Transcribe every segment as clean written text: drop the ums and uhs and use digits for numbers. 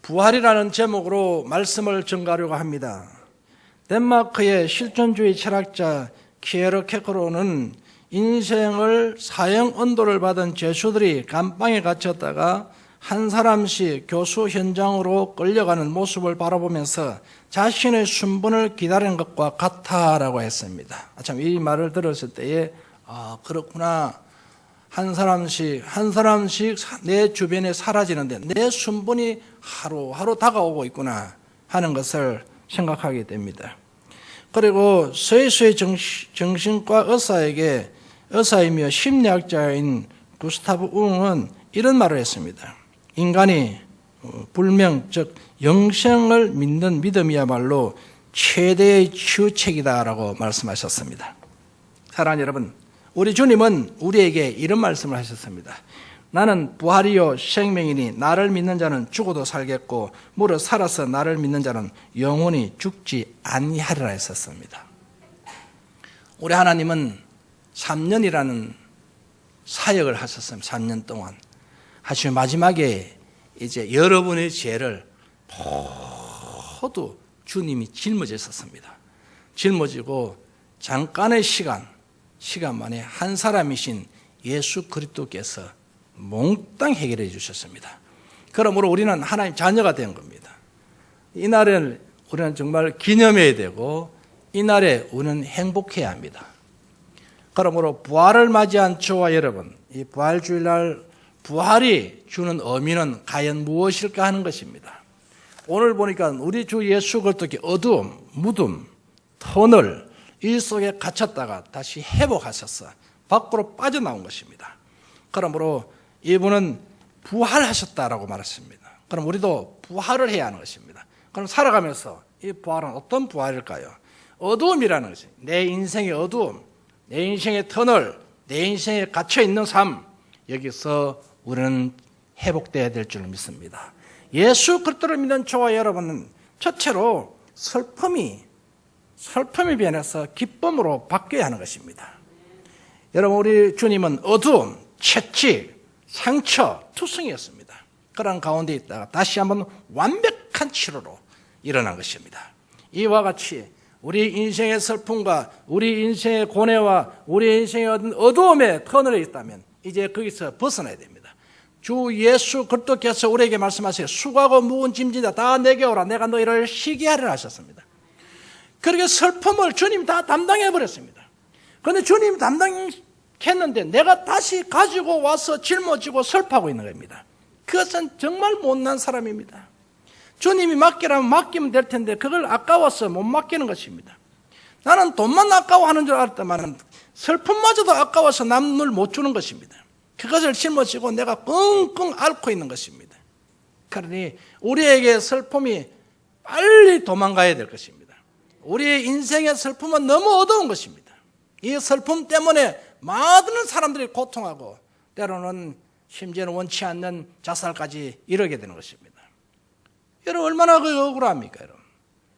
부활이라는 제목으로 말씀을 전가하려고 합니다. 덴마크의 실존주의 철학자 키에르케고르는 인생을 사형 언도를 받은 죄수들이 감방에 갇혔다가 한 사람씩 교수 현장으로 끌려가는 모습을 바라보면서 자신의 순번을 기다리는 것과 같다라고 했습니다. 참 이 말을 들었을 때에 그렇구나. 한 사람씩 내 주변에 사라지는데 내 순번이 하루하루 다가오고 있구나 하는 것을 생각하게 됩니다. 그리고 스위스의 정신과 의사이며 심리학자인 구스타브 웅은 이런 말을 했습니다. 인간이 불명, 즉 영생을 믿는 믿음이야말로 최대의 치유책이다라고 말씀하셨습니다. 사랑하는 여러분, 우리 주님은 우리에게 이런 말씀을 하셨습니다. 나는 부활이요 생명이니 나를 믿는 자는 죽어도 살겠고 무릇 살아서 나를 믿는 자는 영원히 죽지 아니하리라 했었습니다. 우리 하나님은 3년이라는 사역을 하셨습니다. 3년 동안 하시면 마지막에 이제 여러분의 죄를 모두 주님이 짊어졌었습니다. 짊어지고 잠깐의 시간 만에 한 사람이신 예수 그리스도께서 몽땅 해결해 주셨습니다. 그러므로 우리는 하나님 자녀가 된 겁니다. 이날을 우리는 정말 기념해야 되고 이날에 우리는 행복해야 합니다. 그러므로 부활을 맞이한 저와 여러분, 이 부활주일날 부활이 주는 의미는 과연 무엇일까 하는 것입니다. 오늘 보니까 우리 주 예수 그리스도께 어두움, 무덤, 터널 이 속에 갇혔다가 다시 회복하셔서 밖으로 빠져나온 것입니다. 그러므로 이분은 부활하셨다라고 말했습니다. 그럼 우리도 부활을 해야 하는 것입니다. 그럼 살아가면서 이 부활은 어떤 부활일까요? 어두움이라는 것이 내 인생의 어두움, 내 인생의 터널, 내 인생에 갇혀있는 삶, 여기서 우리는 회복되어야 될 줄 믿습니다. 예수 그리스도를 믿는 저와 여러분은 첫째로 슬픔이 변해서 기쁨으로 바뀌어야 하는 것입니다. 여러분, 우리 주님은 어두움, 채찍, 상처, 투성이었습니다. 그런 가운데 있다가 다시 한번 완벽한 치료로 일어난 것입니다. 이와 같이 우리 인생의 슬픔과 우리 인생의 고뇌와 우리 인생의 어두움의 터널에 있다면 이제 거기서 벗어나야 됩니다. 주 예수 그리스도께서 우리에게 말씀하세요. 수고하고 무거운 짐진다 다 내게 오라. 내가 너희를 쉬게 하리라 하셨습니다. 그렇게 슬픔을 주님 다 담당해버렸습니다. 그런데 주님 담당했는데 내가 다시 가지고 와서 짊어지고 슬퍼하고 있는 겁니다. 그것은 정말 못난 사람입니다. 주님이 맡기라면 맡기면 될 텐데 그걸 아까워서 못 맡기는 것입니다. 나는 돈만 아까워하는 줄 알았더만 슬픔마저도 아까워서 남을 못 주는 것입니다. 그것을 짊어지고 내가 끙끙 앓고 있는 것입니다. 그러니 우리에게 슬픔이 빨리 도망가야 될 것입니다. 우리의 인생의 슬픔은 너무 어두운 것입니다. 이 슬픔 때문에 많은 사람들이 고통하고 때로는 심지어는 원치 않는 자살까지 이르게 되는 것입니다. 여러분 얼마나 억울합니까? 여러분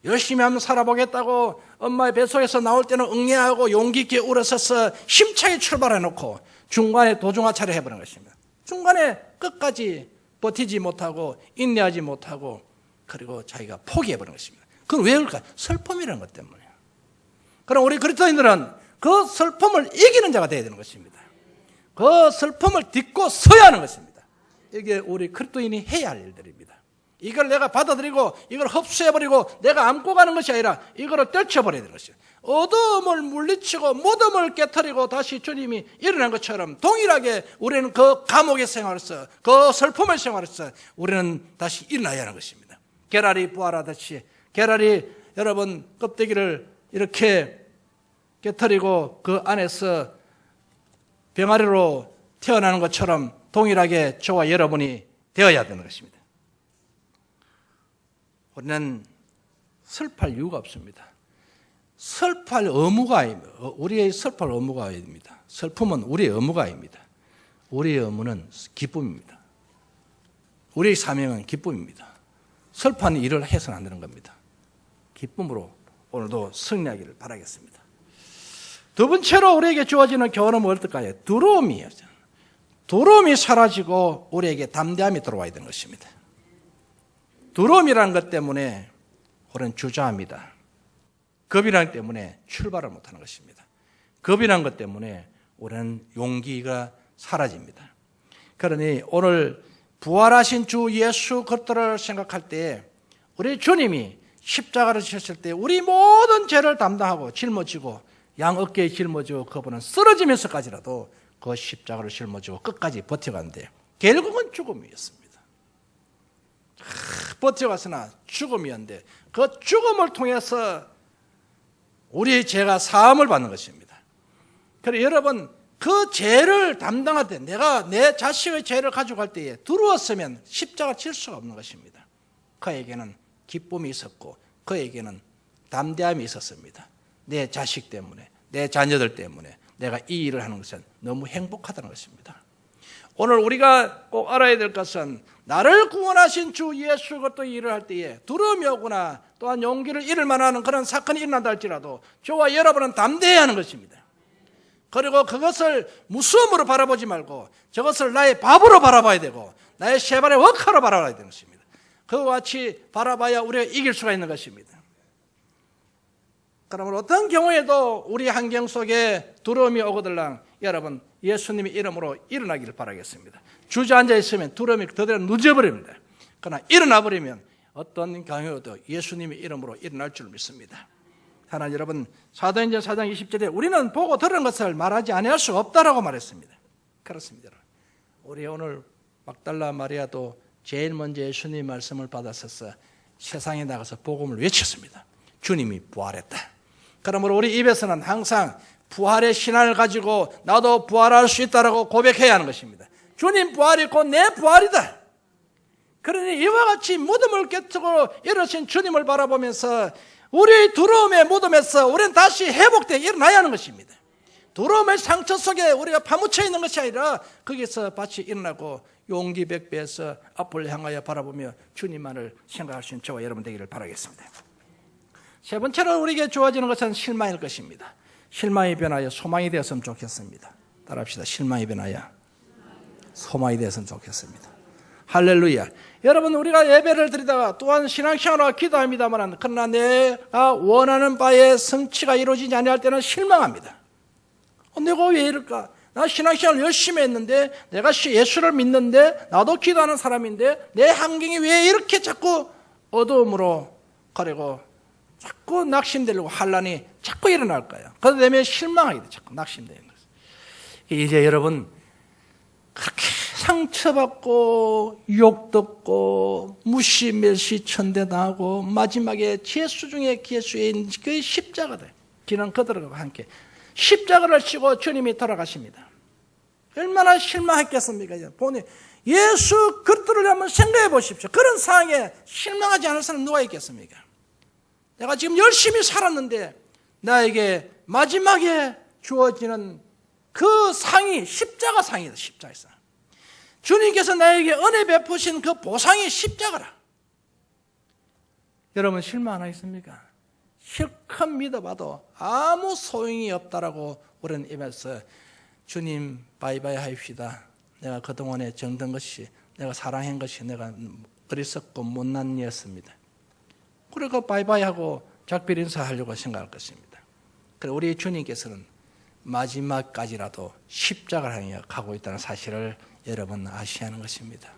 열심히 한번 살아보겠다고 엄마의 뱃속에서 나올 때는 응애하고 용기 있게 울어서서 힘차게 출발해놓고 중간에 도중하차를 해버린 것입니다. 중간에 끝까지 버티지 못하고 인내하지 못하고 그리고 자기가 포기해버린 것입니다. 그건 왜 그럴까요? 슬픔이라는 것 때문이에요. 그럼 우리 그리스도인들은 그 슬픔을 이기는 자가 되어야 되는 것입니다. 그 슬픔을 딛고 서야 하는 것입니다. 이게 우리 그리스도인이 해야 할 일들입니다. 이걸 내가 받아들이고 이걸 흡수해버리고 내가 안고 가는 것이 아니라 이거를 떨쳐버려야 되는 것이에요. 어둠을 물리치고 무덤을 깨트리고 다시 주님이 일어난 것처럼 동일하게 우리는 그 감옥의 생활에서 그 슬픔의 생활에서 우리는 다시 일어나야 하는 것입니다. 계란이 부활하듯이 계란이 여러분 껍데기를 이렇게 깨트리고 그 안에서 병아리로 태어나는 것처럼 동일하게 저와 여러분이 되어야 되는 것입니다. 우리는 슬퍼할 이유가 없습니다. 슬퍼할 의무가 아닙니다. 우리의 슬퍼할 의무가 아닙니다. 슬픔은 우리의 의무가 아닙니다. 우리의 의무는 기쁨입니다. 우리의 사명은 기쁨입니다. 슬퍼하는 일을 해서는 안 되는 겁니다. 기쁨으로 오늘도 승리하기를 바라겠습니다. 두 번째로 우리에게 주어지는 교훈은 어떨까요? 두려움이에요. 두려움이 사라지고 우리에게 담대함이 들어와야 되는 것입니다. 두려움이라는 것 때문에 우리는 주저합니다. 겁이라는 것 때문에 출발을 못하는 것입니다. 겁이라는 것 때문에 우리는 용기가 사라집니다. 그러니 오늘 부활하신 주 예수 그리스도를 생각할 때 우리 주님이 십자가를 지셨을 때 우리 모든 죄를 담당하고 짊어지고 양 어깨에 짊어지고 그분은 쓰러지면서까지라도 그 십자가를 짊어지고 끝까지 버텨간대. 결국은 죽음이었습니다. 버텨갔으나 죽음이었는데 그 죽음을 통해서 우리의 죄가 사함을 받는 것입니다. 그래서 여러분 그 죄를 담당할 때 내가 내 자식의 죄를 가져갈 때에 두려웠으면 십자가 칠 수가 없는 것입니다. 그에게는 기쁨이 있었고 그에게는 담대함이 있었습니다. 내 자식 때문에 내 자녀들 때문에 내가 이 일을 하는 것은 너무 행복하다는 것입니다. 오늘 우리가 꼭 알아야 될 것은 나를 구원하신 주 예수 그리스도 일을 할 때에 두려움이 오거나 또한 용기를 잃을 만한 그런 사건이 일어난다 할지라도 저와 여러분은 담대해야 하는 것입니다. 그리고 그것을 무서움으로 바라보지 말고 저것을 나의 밥으로 바라봐야 되고 나의 세 발의 워커로 바라봐야 되는 것입니다. 그와 같이 바라봐야 우리가 이길 수가 있는 것입니다. 그러면 어떤 경우에도 우리 환경 속에 두려움이 오거들랑 여러분 예수님의 이름으로 일어나기를 바라겠습니다. 주저앉아 있으면 두려움이 그대로 누져버립니다. 그러나 일어나 버리면 어떤 경우에도 예수님의 이름으로 일어날 줄 믿습니다. 하나 여러분 사도행전 4장 20절에 우리는 보고 들은 것을 말하지 아니할 수 없다라고 말했습니다. 그렇습니다. 우리 오늘 막달라 마리아도 제일 먼저 예수님의 말씀을 받았어서 세상에 나가서 복음을 외쳤습니다. 주님이 부활했다. 그러므로 우리 입에서는 항상 부활의 신앙을 가지고 나도 부활할 수 있다라고 고백해야 하는 것입니다. 주님 부활이 곧 내 부활이다. 그러니 이와 같이 무덤을 깨뜨고 일어나신 주님을 바라보면서 우리 두려움의 무덤에서 우리는 다시 회복되어 일어나야 하는 것입니다. 두려움의 상처 속에 우리가 파묻혀 있는 것이 아니라 거기서 다시 일어나고 용기 백배해서 앞을 향하여 바라보며 주님만을 생각할 수 있는 저와 여러분 되기를 바라겠습니다. 세 번째로 우리에게 주어지는 것은 실망일 것입니다. 실망이 변하여 소망이 되었으면 좋겠습니다. 따라합시다. 실망이 변하여 소망이 되었으면 좋겠습니다. 할렐루야. 여러분 우리가 예배를 드리다가 또한 신앙생활과 기도합니다만 그러나 내가 원하는 바의 성취가 이루어지지 아니할 때는 실망합니다. 내가 왜 이럴까? 나 신앙생활을 열심히 했는데 내가 예수를 믿는데 나도 기도하는 사람인데 내 환경이 왜 이렇게 자꾸 어두움으로 가려고 자꾸 낙심되려고 환란이 자꾸 일어날까요? 그러다 보면 실망하게 돼. 자꾸 낙심되는 거예요. 이제 여러분 그렇게 상처받고 욕듣고 무시 멸시 천대당하고 마지막에 예수 중에 예수인 그 십자가다. 기는 그들과 함께 십자가를 지고 주님이 돌아가십니다. 얼마나 실망했겠습니까? 본인 예수 그리스도를 한번 생각해 보십시오. 그런 상황에 실망하지 않을 사람 누가 있겠습니까? 내가 지금 열심히 살았는데 나에게 마지막에 주어지는 그 상이 십자가 상이다. 십자가 상. 주님께서 나에게 은혜 베푸신 그 보상이 십자가라. 여러분 실망 안 하겠습니까? 실컷 믿어봐도 아무 소용이 없다라고 우리는 입에서 주님 바이바이 합시다. 내가 그동안에 정든 것이 내가 사랑한 것이 내가 어리석고 못난 일이었습니다. 그리고 바이바이 하고 작별 인사하려고 생각할 것입니다. 그리고 우리 주님께서는 마지막까지라도 십자가를 향해 가고 있다는 사실을 여러분 아셔야 하는 것입니다.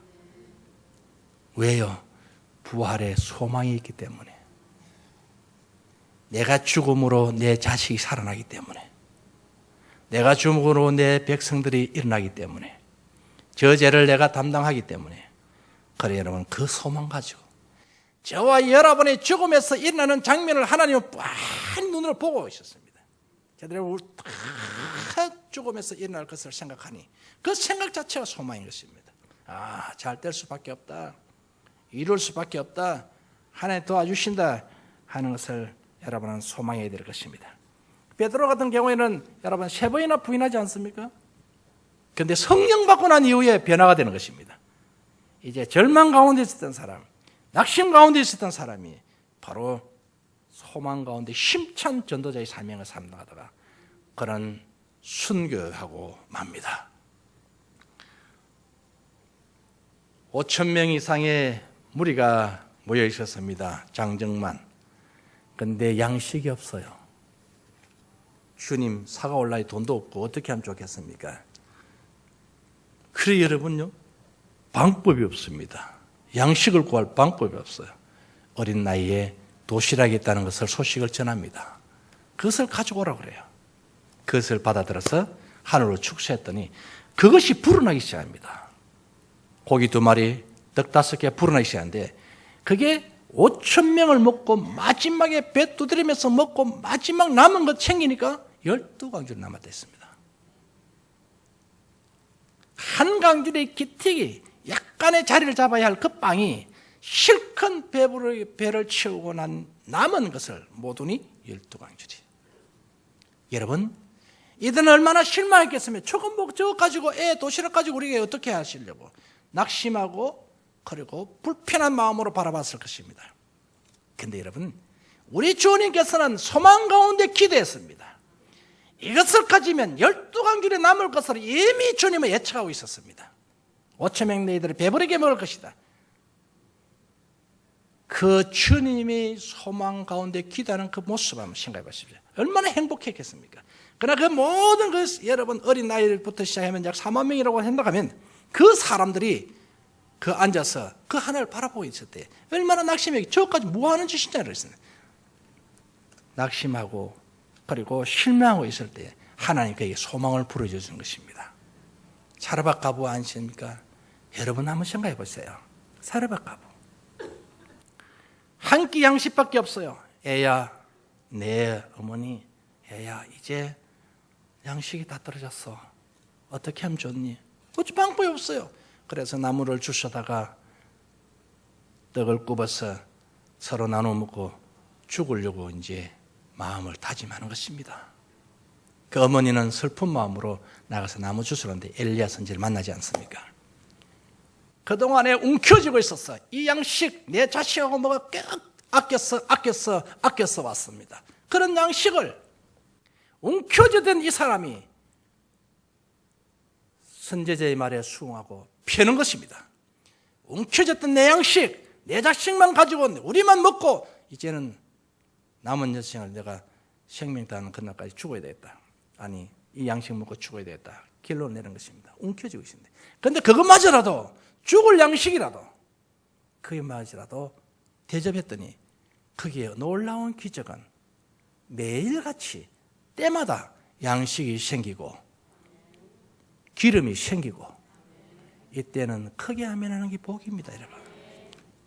왜요? 부활의 소망이 있기 때문에. 내가 죽음으로 내 자식이 살아나기 때문에. 내가 죽음으로 내 백성들이 일어나기 때문에. 저 죄를 내가 담당하기 때문에. 그래 여러분 그 소망 가지고 저와 여러분의 죽음에서 일어나는 장면을 하나님은 빤히 눈으로 보고 있었습니다. 저들의 죽음에서 일어날 것을 생각하니 그 생각 자체가 소망인 것입니다. 잘 될 수밖에 없다. 이룰 수밖에 없다. 하나님 도와주신다 하는 것을 여러분은 소망해야 될 것입니다. 베드로 같은 경우에는 여러분 3번이나 부인하지 않습니까? 그런데 성령 받고 난 이후에 변화가 되는 것입니다. 이제 절망 가운데 있었던 사람, 낙심 가운데 있었던 사람이 바로 소망 가운데 힘찬 전도자의 사명을 감당하다가 그런 순교하고 맙니다. 5,000명 이상의 무리가 모여 있었습니다. 장정만. 근데 양식이 없어요. 주님, 사과 올라에 돈도 없고 어떻게 하면 좋겠습니까? 그래 여러분요, 방법이 없습니다. 양식을 구할 방법이 없어요. 어린 나이에 도시락이 있다는 것을 소식을 전합니다. 그것을 가져오라고 그래요. 그것을 받아들여서 하늘로 축소했더니 그것이 불어나기 시작합니다. 고기 2마리, 떡 5개 불어나기 시작하는데 그게 5,000명을 먹고 마지막에 배 두드리면서 먹고 마지막 남은 것 챙기니까 12강줄이 남았다 했습니다. 한 강줄의 기택이 약간의 자리를 잡아야 할 그 빵이 실컷 배를 채우고 난 남은 것을 모두니 12강줄이. 여러분, 이들은 얼마나 실망했겠으면 저거 가지고 도시락 가지고 우리가 어떻게 하시려고 낙심하고 그리고 불편한 마음으로 바라봤을 것입니다. 그런데 여러분, 우리 주님께서는 소망 가운데 기대했습니다. 이것을 가지면 12강줄에 남을 것을 이미 주님은 예측하고 있었습니다. 5,000명 너희들을 배부르게 먹을 것이다. 그 주님이 소망 가운데 기대하는 그 모습 한번 생각해 보십시오. 얼마나 행복했겠습니까? 그러나 그 모든 여러분 어린 나이부터 시작하면 약 4만 명이라고 생각하면 그 사람들이 그 앉아서 그 하나를 바라보고 있을 때 얼마나 낙심하게 저까지 뭐 하는 짓이냐 그랬어요. 낙심하고 그리고 실망하고 있을 때 하나님 그에게 소망을 불어주는 것입니다. 사르밧 과부 아십니까? 여러분 한번 생각해 보세요. 사르밧 과부 한 끼 양식밖에 없어요. 애야, 내 어머니, 애야 이제 양식이 다 떨어졌어. 어떻게 하면 좋니? 어찌 방법이 없어요. 그래서 나무를 주워다가 떡을 굽어서 서로 나눠 먹고 죽으려고 이제 마음을 다짐하는 것입니다. 그 어머니는 슬픈 마음으로 나가서 나무 주스러는데 엘리야 선지를 만나지 않습니까? 그동안에 움켜쥐고 있었어. 이 양식 내 자식하고 뭐가 꽤 아껴서 왔습니다. 그런 양식을 움켜쥐던 이 사람이 선지자의 말에 수긍하고 펴는 것입니다. 움켜쥐었던 내 양식, 내 자식만 가지고 우리만 먹고 이제는 남은 여생을 내가 생명다하는 그날까지 죽어야 되겠다. 아니 이 양식 먹고 죽어야 되겠다. 결론을 내는 것입니다. 움켜쥐고 있습니다. 그런데 그것마저라도 죽을 양식이라도 그것마저라도 대접했더니 거기에 놀라운 기적은 매일같이 때마다 양식이 생기고 기름이 생기고 이때는 크게 아멘하는 게 복입니다.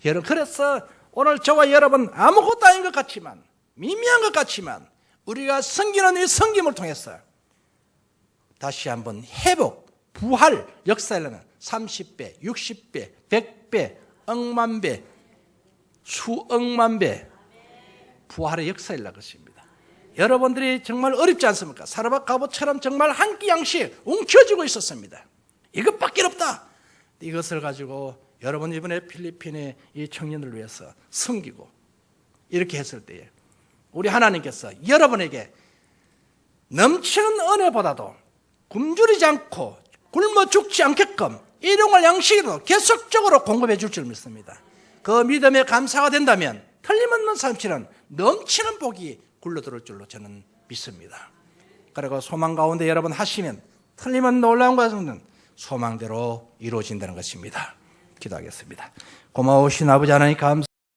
여러분 그래서 오늘 저와 여러분 아무것도 아닌 것 같지만 미미한 것 같지만 우리가 섬기는 이 섬김을 통해서 다시 한번 회복, 부활 역사에는 30배, 60배, 100배, 억만 배, 수억만 배 부활의 역사일 것입니다. 여러분들이 정말 어렵지 않습니까? 사르밧 과부처럼 정말 한 끼 양식 움켜쥐고 있었습니다. 이것밖에 없다. 이것을 가지고 여러분 이번에 필리핀의 이 청년들을 위해서 섬기고 이렇게 했을 때에 우리 하나님께서 여러분에게 넘치는 은혜보다도 굶주리지 않고 굶어 죽지 않게끔 일용할 양식으로 계속적으로 공급해 줄 줄 믿습니다. 그 믿음에 감사가 된다면 틀림없는 삶처럼 넘치는 복이 굴러들어올 줄로 저는 믿습니다. 그리고 소망 가운데 여러분 하시면 틀림없는 놀라운 것은 소망대로 이루어진다는 것입니다. 기도하겠습니다. 고마우신 아버지 하나님 감사합니다.